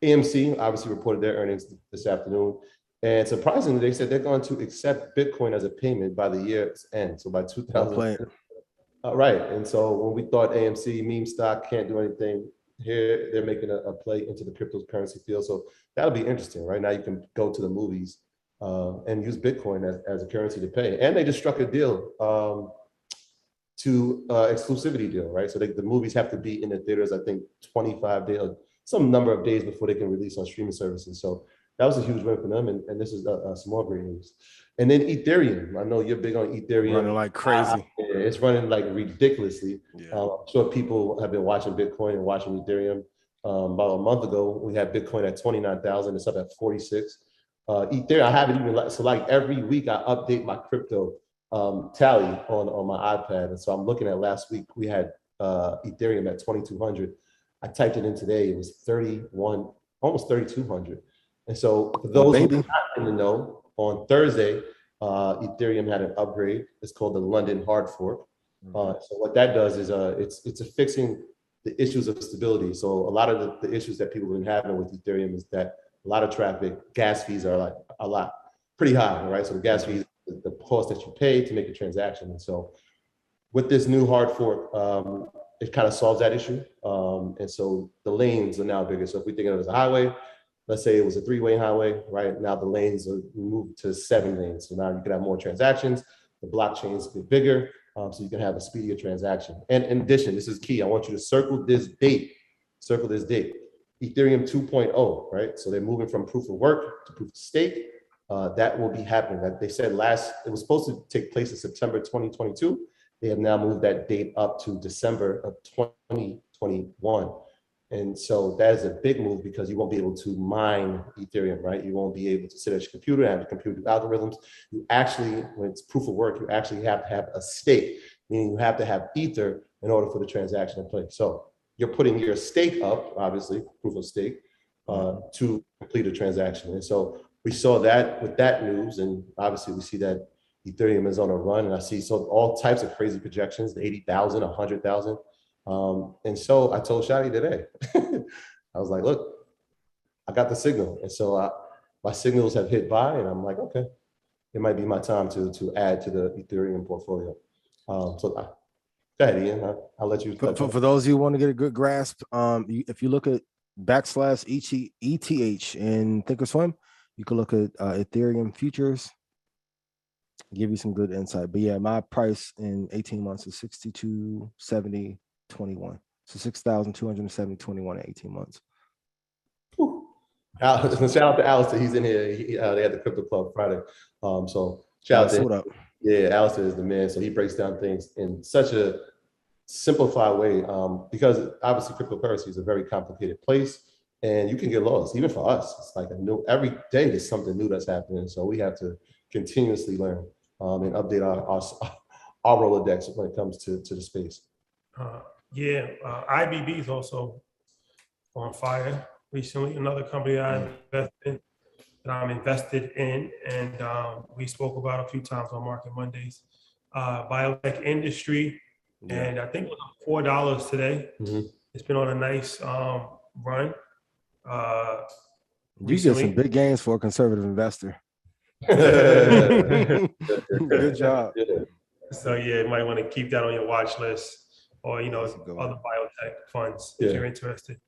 AMC obviously reported their earnings this afternoon. And surprisingly, they said they're going to accept Bitcoin as a payment by the year's end. So by Well 2000. played. Right. And so when we thought AMC meme stock can't do anything, here they're making a play into the cryptocurrency field. So that'll be interesting. Right now, you can go to the movies and use Bitcoin as a currency to pay. And they just struck a deal to exclusivity deal, right? So the movies have to be in the theaters, I think, 25 days, some number of days before they can release on streaming services. So that was a huge win for them. And this is some more great news. And then Ethereum. I know you're big on Ethereum. Running like crazy. It's running like ridiculously. Yeah. I'm sure people have been watching Bitcoin and watching Ethereum. About a month ago, we had Bitcoin at 29,000. It's up at 46. Ethereum, I haven't even, so like every week I update my crypto tally on my iPad. And so I'm looking at last week, we had Ethereum at 2,200. I typed it in today, it was 31, almost 3,200. And so for those who are not in the know, on Thursday, Ethereum had an upgrade. It's called the London hard fork. So what that does is it's fixing the issues of stability. So a lot of the issues that people have been having with Ethereum is that a lot of traffic, gas fees are like a lot pretty high, right? So the gas fees, the cost that you pay to make a transaction. And so with this new hard fork, it kind of solves that issue. And so the lanes are now bigger. So if we think of it as a highway, let's say it was a 3-way highway, right? Now the lanes are moved to 7 lanes. So now you can have more transactions. The blockchains get bigger, so you can have a speedier transaction. And in addition, this is key. I want you to circle this date. Circle this date. Ethereum 2.0, right? So they're moving from proof of work to proof of stake. That will be happening. Like they said it was supposed to take place in September 2022. They have now moved that date up to December of 2021. And so that is a big move because you won't be able to mine Ethereum, right? You won't be able to sit at your computer and have to compute algorithms. You actually, when it's proof of work, you actually have to have a stake, meaning you have to have Ether in order for the transaction to play. So you're putting your stake up, obviously, proof of stake, to complete a transaction. And so we saw that with that news, and obviously we see that Ethereum is on a run, and I see all types of crazy projections, the 80,000, 100,000. And so I told Shadi today, I was like, look, I got the signal. And so my signals have hit buy, and I'm like, okay, it might be my time to add to the Ethereum portfolio. So go ahead, Ian. I'll let you. For those of you who want to get a good grasp, if you look at /ETH in Thinkorswim, you can look at Ethereum futures, give you some good insight. But yeah, my price in 18 months is 62.70.21. So 6,270.21 in 18 months. Shout out to Alistair. He's in here. They had the Crypto Club Friday. So shout out to him. Yeah, Alistair is the man. So he breaks down things in such a simplified way because obviously cryptocurrency is a very complicated place and you can get lost. Even for us, it's like every day there's something new that's happening. So we have to continuously learn and update our Rolodex when it comes to the space. IBB is also on fire recently. Another company I'm invested in, and we spoke about a few times on Market Mondays. Biotech industry, and I think it was $4 today. It's been on a nice run. You get some big gains for a conservative investor. Good job. So you might want to keep that on your watch list, or other biotech funds if you're interested.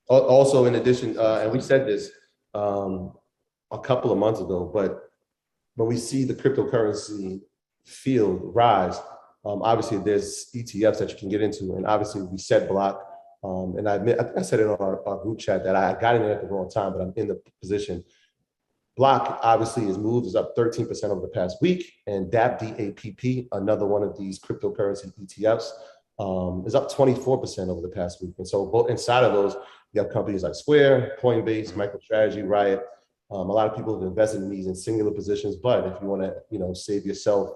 Also, in addition, and we said this a couple of months ago, but when we see the cryptocurrency field rise, obviously there's ETFs that you can get into, and obviously we said block. And I think I said it on our group chat that I got in it at the wrong time, but I'm in the position. Block obviously is up 13% over the past week, and DAPP, another one of these cryptocurrency ETFs, is up 24% over the past week. And so both inside of those, you have companies like Square, Coinbase, MicroStrategy, Riot. A lot of people have invested in these in singular positions, but if you want to, save yourself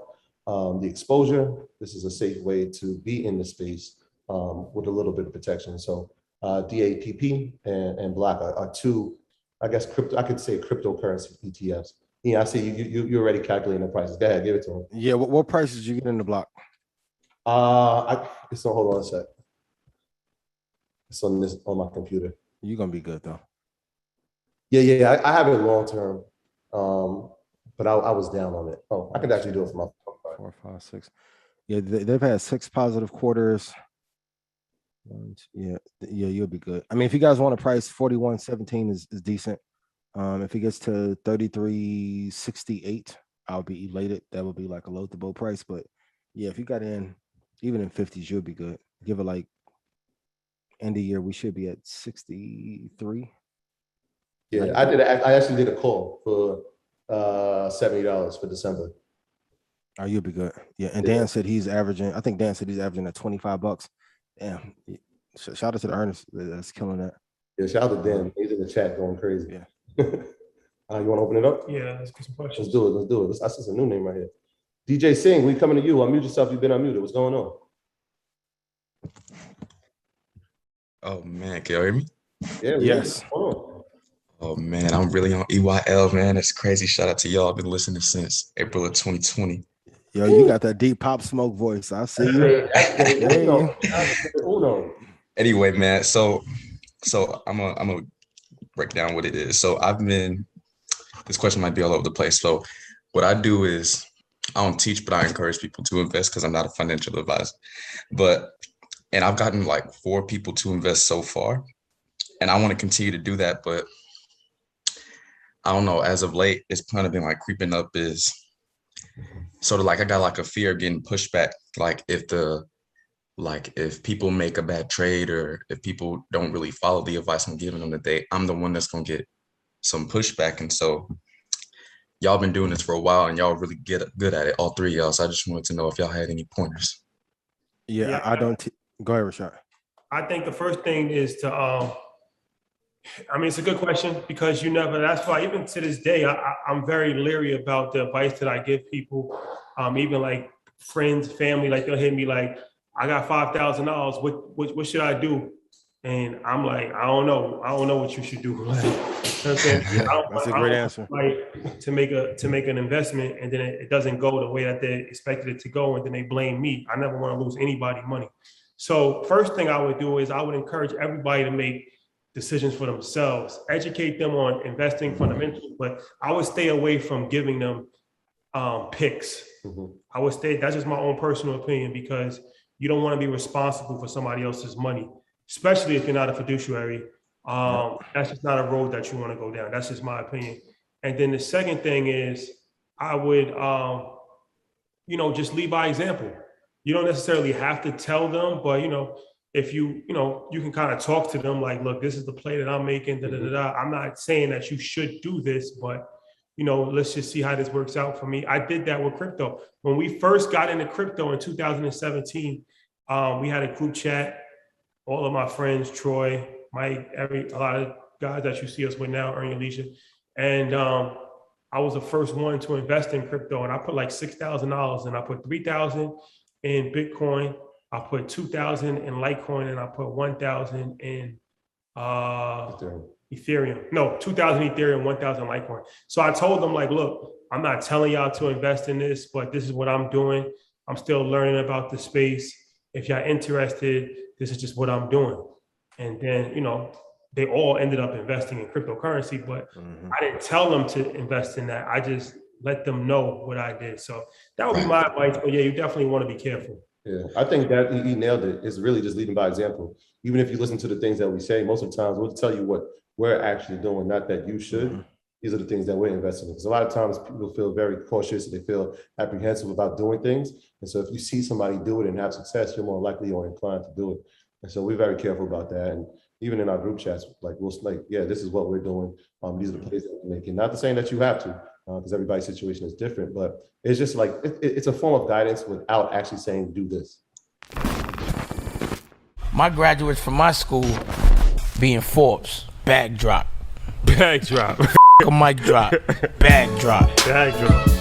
the exposure, this is a safe way to be in the space with a little bit of protection. So DAPP and Block are two, I guess, I could say cryptocurrency ETFs. Yeah, I see you're already calculating the prices. Go ahead, give it to them. Yeah, what prices did you get in the Block? So hold on a sec. It's on my computer. You're gonna be good though. Yeah. I have it long term, but I was down on it. Oh, I could actually do it for my 4, 5, 6. Yeah, they've had 6 positive quarters. Yeah, you'll be good. I mean, if you guys want a price, 41.17 is decent. If it gets to 33.68, I'll be elated. That would be like a low to bow price. But yeah, if you got in, even in 50s, you'll be good. Give it like end of year, we should be at 63. Yeah, I actually did a call for $70 for December. Oh, you'll be good. Yeah, and Dan said he's averaging. I think Dan said he's averaging at $25. Damn. Shout out to the Ernest that's killing that. Yeah, shout out to Dan. He's in the chat going crazy. Yeah. You want to open it up? Yeah, let's get some questions. Let's do it. I see some new name right here. DJ Singh, we coming to you. Unmute yourself. You've been unmuted. What's going on? Oh man, can you hear me? Yeah. Yes. Oh man, I'm really on EYL, man. That's crazy. Shout out to y'all. I've been listening since April of 2020. Yo, you got that deep Pop Smoke voice. I see you. Anyway, man. So I'm gonna break down what it is. So this question might be all over the place. So what I do is I don't teach, but I encourage people to invest because I'm not a financial advisor. And I've gotten like 4 people to invest so far. And I want to continue to do that. But I don't know, as of late, it's kind of been like creeping up is sort of like I got like a fear of getting pushed back. Like if people make a bad trade or if people don't really follow the advice I'm giving them today, I'm the one that's going to get some pushback. And so y'all been doing this for a while and y'all really get good at it, all 3 of y'all. So I just wanted to know if y'all had any pointers. Yeah, I don't. Go ahead, Rashad. I think the first thing is to, I mean, it's a good question because that's why even to this day, I'm very leery about the advice that I give people, even like friends, family, like they'll hit me like, I got $5,000. What should I do? And I'm like, I don't know what you should do. Like, you know what I'm saying? That's a great answer. Like to make an investment and then it doesn't go the way that they expected it to go, and then they blame me. I never want to lose anybody money. So first thing I would do is I would encourage everybody to make decisions for themselves, educate them on investing fundamentals, but I would stay away from giving them picks. Mm-hmm. I would stay, that's just my own personal opinion, because you don't want to be responsible for somebody else's money, especially if you're not a fiduciary. That's just not a road that you want to go down. That's just my opinion. And then the second thing is I would, just lead by example. You don't necessarily have to tell them, but, if you can kind of talk to them like, look, this is the play that I'm making. I'm not saying that you should do this, but, let's just see how this works out for me. I did that with crypto. When we first got into crypto in 2017, we had a group chat. All of my friends, Troy, Mike, a lot of guys that you see us with now, Earning Alicia. And I was the first one to invest in crypto. And I put like $6,000 and I put $3,000 in Bitcoin. I put 2,000 in Litecoin, and I put 1,000 in Ethereum. No, 2,000 Ethereum, 1,000 Litecoin. So I told them like, look, I'm not telling y'all to invest in this, but this is what I'm doing. I'm still learning about the space. If y'all interested, this is just what I'm doing. And then, they all ended up investing in cryptocurrency, but I didn't tell them to invest in that. I just let them know what I did. So that would be my advice. But yeah, you definitely want to be careful. Yeah, I think that he nailed it. It's really just leading by example. Even if you listen to the things that we say, most of the times we'll tell you what we're actually doing, not that you should. These are the things that we're investing in. Because a lot of times people feel very cautious, they feel apprehensive about doing things. And so if you see somebody do it and have success, you're more likely or inclined to do it. And so we're very careful about that. And even in our group chats, this is what we're doing. These are the plays that we're making. Not to saying that you have to, because everybody's situation is different, but it's just like, it's a form of guidance without actually saying, do this. My graduates from my school being Forbes, bag drop. Bag drop. A mic drop, bag drop. Bag drop.